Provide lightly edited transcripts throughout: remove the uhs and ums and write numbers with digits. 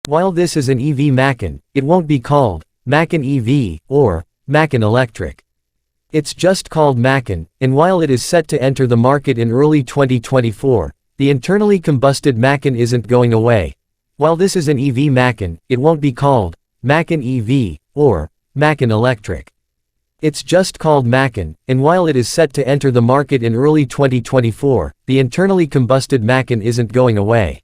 While this is an EV Macan, it won't be called Macan EV or Macan Electric. It's just called Macan, and while it is set to enter the market in early 2024, the internally combusted Macan isn't going away. While this is an EV Macan, it won't be called Macan EV or Macan Electric. It's just called Macan, and while it is set to enter the market in early 2024, the internally combusted Macan isn't going away.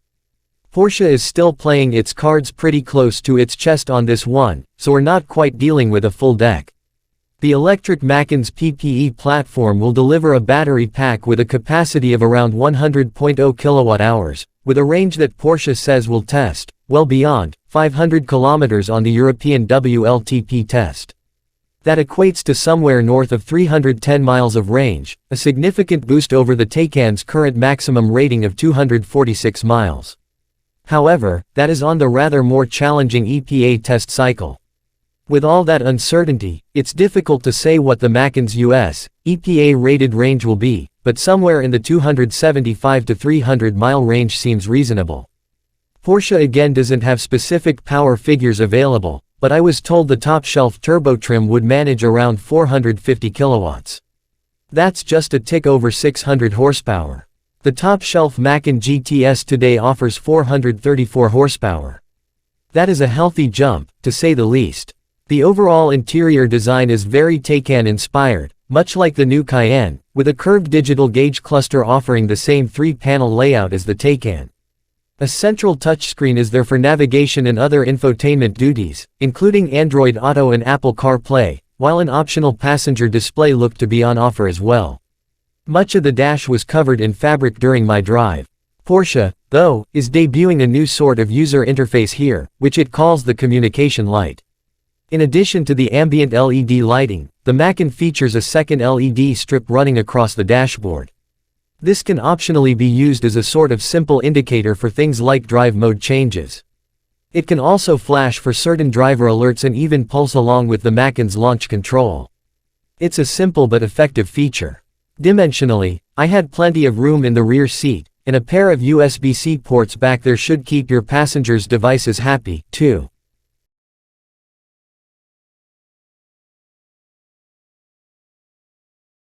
Porsche is still playing its cards pretty close to its chest on this one, so we're not quite dealing with a full deck. The electric Macan's PPE platform will deliver a battery pack with a capacity of around 100.0 kWh, with a range that Porsche says will test well beyond 500 km on the European WLTP test. That equates to somewhere north of 310 miles of range, a significant boost over the Taycan's current maximum rating of 246 miles. However, that is on the rather more challenging EPA test cycle. With all that uncertainty, it's difficult to say what the Macan's US EPA-rated range will be, but somewhere in the 275 to 300 mile range seems reasonable. Porsche again doesn't have specific power figures available, but I was told the top-shelf turbo trim would manage around 450 kilowatts. That's just a tick over 600 horsepower. The top-shelf Macan GTS today offers 434 horsepower. That is a healthy jump, to say the least. The overall interior design is very Taycan-inspired, much like the new Cayenne, with a curved digital gauge cluster offering the same three-panel layout as the Taycan. A central touchscreen is there for navigation and other infotainment duties, including Android Auto and Apple CarPlay, while an optional passenger display looked to be on offer as well. Much of the dash was covered in fabric during my drive. Porsche, though, is debuting a new sort of user interface here, which it calls the communication light. In addition to the ambient LED lighting, the Macan features a second LED strip running across the dashboard. This can optionally be used as a sort of simple indicator for things like drive mode changes. It can also flash for certain driver alerts and even pulse along with the Macan's launch control. It's a simple but effective feature. Dimensionally, I had plenty of room in the rear seat, and a pair of USB-C ports back there should keep your passenger's devices happy, too.